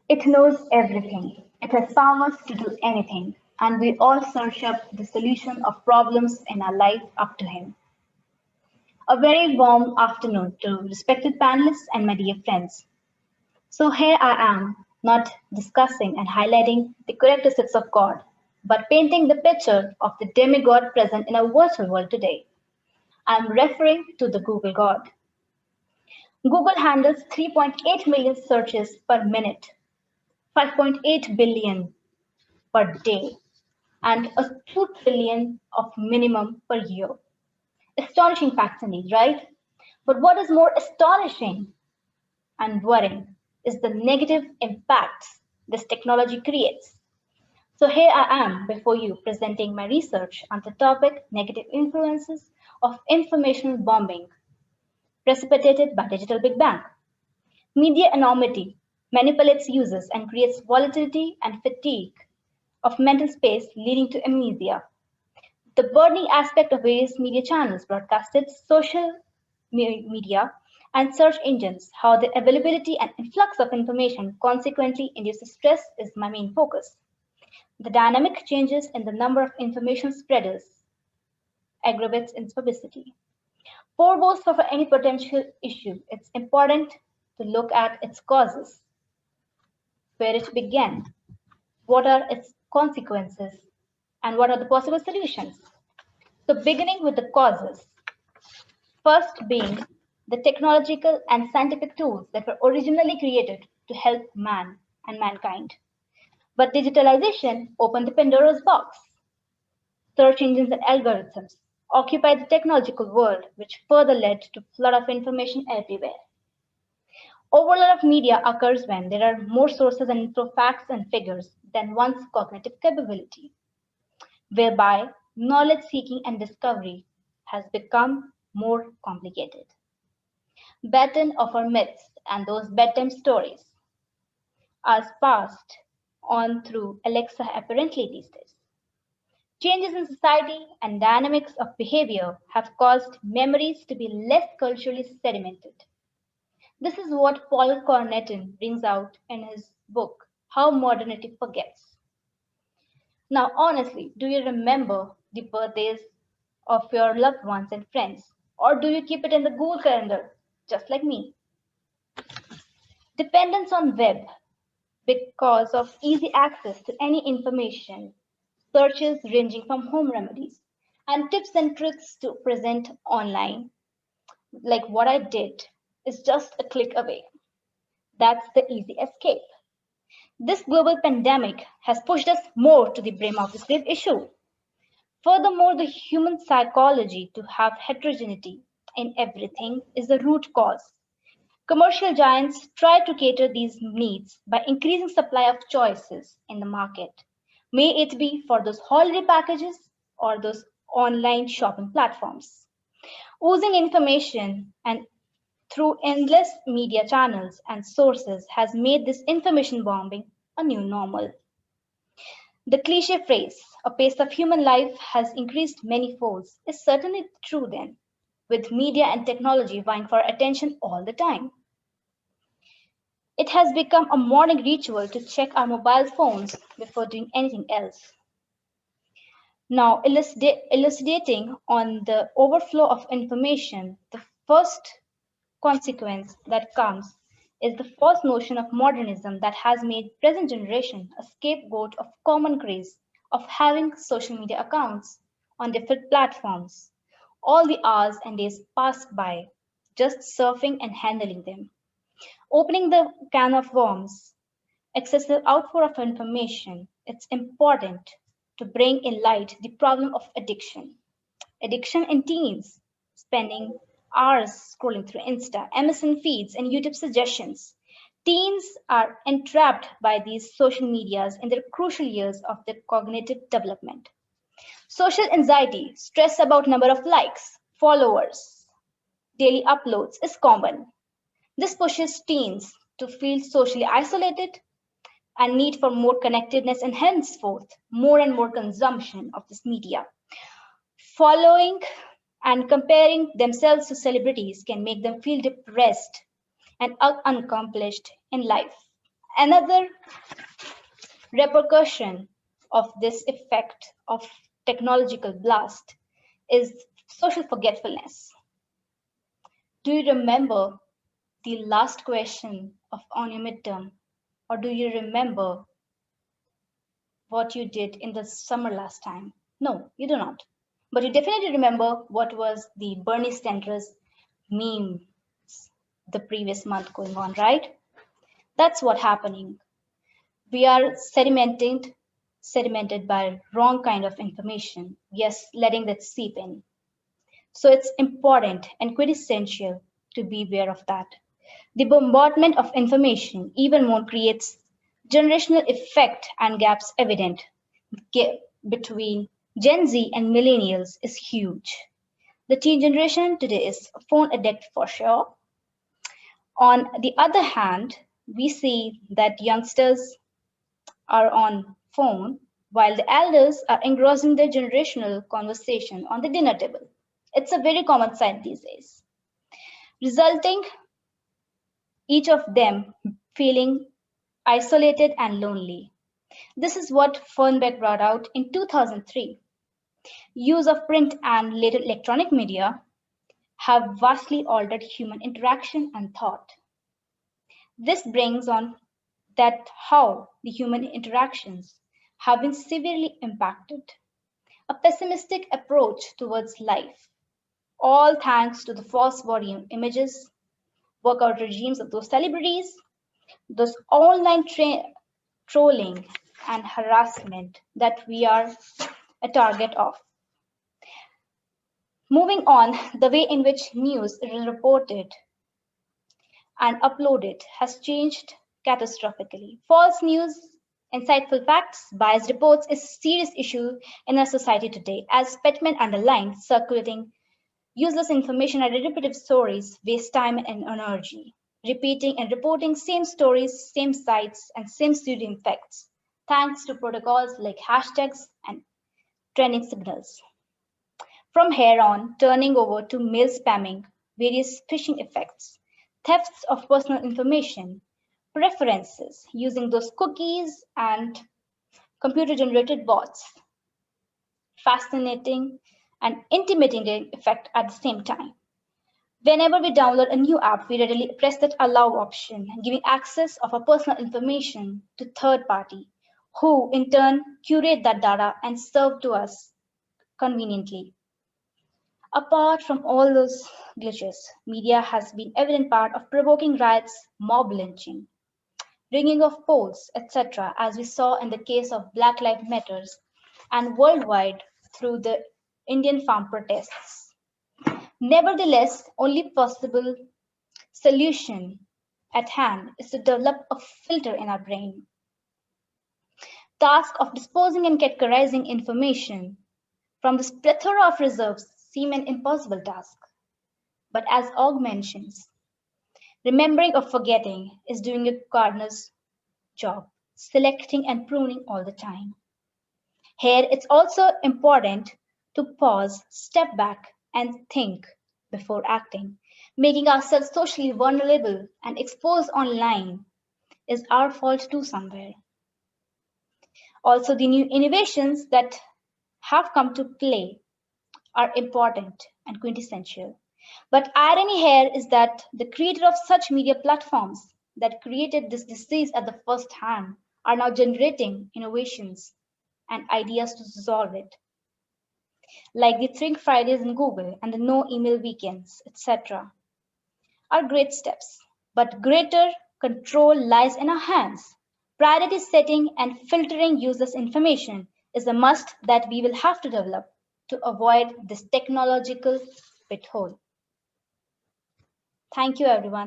It knows everything. It has powers to do anything, and we all search up the solution of problems in our life up to him. A very warm afternoon to respected panelists and my dear friends. So here I am, not discussing and highlighting the characteristics of God, but painting the picture of the demigod present in our virtual world today. I'm referring to the Google God. Google handles 3.8 million searches per minute, 5.8 billion per day, and a 2 trillion of minimum per year. Astonishing facts indeed, right? But what is more astonishing and worrying is the negative impacts this technology creates. So here I am before you presenting my research on the topic negative influences of informational bombing precipitated by digital Big Bang. Media anonymity manipulates users and creates volatility and fatigue of mental space leading to amnesia. The burning aspect of various media channels broadcasted, social media, and search engines, how the availability and influx of information consequently induces stress is my main focus. The dynamic changes in the number of information spreaders aggravates instability. Foremost for any potential issue, it's important to look at its causes, where it began, what are its consequences, and what are the possible solutions. So, beginning with the causes, first being the technological and scientific tools that were originally created to help man and mankind. But digitalization opened the Pandora's box. Search engines and algorithms occupied the technological world, which further led to flood of information everywhere. Overload of media occurs when there are more sources and info facts and figures than one's cognitive capability, whereby knowledge seeking and discovery has become more complicated. Bedtime of our myths and those bedtime stories are passed on through Alexa apparently these days. Changes in society and dynamics of behavior have caused memories to be less culturally sedimented. This is what Paul Cornettin brings out in his book, How Modernity Forgets. Now, honestly, do you remember the birthdays of your loved ones and friends? Or do you keep it in the Google Calendar, just like me? Dependence on web because of easy access to any information, searches ranging from home remedies, and tips and tricks to present online, like what I did, is just a click away. That's the easy escape. This global pandemic has pushed us more to the brim of this grave issue. Furthermore, the human psychology to have heterogeneity in everything is the root cause. Commercial giants try to cater these needs by increasing supply of choices in the market. May it be for those holiday packages or those online shopping platforms. Oozing information and through endless media channels and sources has made this information bombing a new normal. The cliche phrase, a pace of human life has increased many folds, is certainly true then, with media and technology vying for attention all the time. It has become a morning ritual to check our mobile phones before doing anything else. Now, elucidating on the overflow of information, the first consequence that comes is the false notion of modernism that has made present generation a scapegoat of common craze of having social media accounts on different platforms. All the hours and days pass by just surfing and handling them. Opening the can of worms, excessive outpour of information, it's important to bring in light the problem of addiction. Addiction in teens, spending hours scrolling through Insta, MSN feeds, and YouTube suggestions. Teens are entrapped by these social medias in their crucial years of their cognitive development. Social anxiety, stress about number of likes, followers, daily uploads is common. This pushes teens to feel socially isolated and need for more connectedness and henceforth more and more consumption of this media. Following and comparing themselves to celebrities can make them feel depressed and unaccomplished in life. Another repercussion of this effect of technological blast is social forgetfulness. Do you remember the last question on your midterm? Or do you remember what you did in the summer last time? No, you do not. But you definitely remember what was the Bernie Sanders meme the previous month going on, right? That's what happening. We are sedimented by wrong kind of information. Yes, letting that seep in. So it's important and quintessential to be aware of that. The bombardment of information even more creates generational effect and gaps evident between Gen Z and millennials is huge. The teen generation today is phone addict for sure. On the other hand, we see that youngsters are on phone while the elders are engrossing their generational conversation on the dinner table. It's a very common sight these days, resulting each of them feeling isolated and lonely. This is what Fernbeck brought out in 2003. Use of print and later electronic media have vastly altered human interaction and thought. This brings on that how the human interactions have been severely impacted. A pessimistic approach towards life, all thanks to the false body images, workout regimes of those celebrities, those online trolling and harassment that we are a target of. Moving on, the way in which news is reported and uploaded has changed catastrophically. False news, insightful facts, biased reports is a serious issue in our society today. As Petman underlined, circulating useless information and repetitive stories waste time and energy. Repeating and reporting same stories, same sites, and same pseudo facts, thanks to protocols like hashtags and trending signals. From here on, turning over to mail spamming, various phishing effects, thefts of personal information, preferences using those cookies and computer-generated bots. Fascinating and intimidating effect at the same time. Whenever we download a new app, we readily press that allow option, giving access of our personal information to third party, who in turn curate that data and serve to us conveniently. Apart from all those glitches, media has been evident part of provoking riots, mob lynching, ringing of polls, etc., as we saw in the case of Black Lives Matters and worldwide through the Indian farm protests. Nevertheless, only possible solution at hand is to develop a filter in our brain. Task of disposing and categorizing information from this plethora of reserves seem an impossible task. But as Og mentions, remembering or forgetting is doing a gardener's job, selecting and pruning all the time. Here, it's also important to pause, step back, and think before acting. Making ourselves socially vulnerable and exposed online is our fault too somewhere. Also, the new innovations that have come to play are important and quintessential. But irony here is that the creator of such media platforms that created this disease at the first hand are now generating innovations and ideas to solve it, like the Think Fridays in Google and the No Email Weekends, etc., are great steps. But greater control lies in our hands. Priority setting and filtering useless information is a must that we will have to develop to avoid this technological pithole. Thank you, everyone.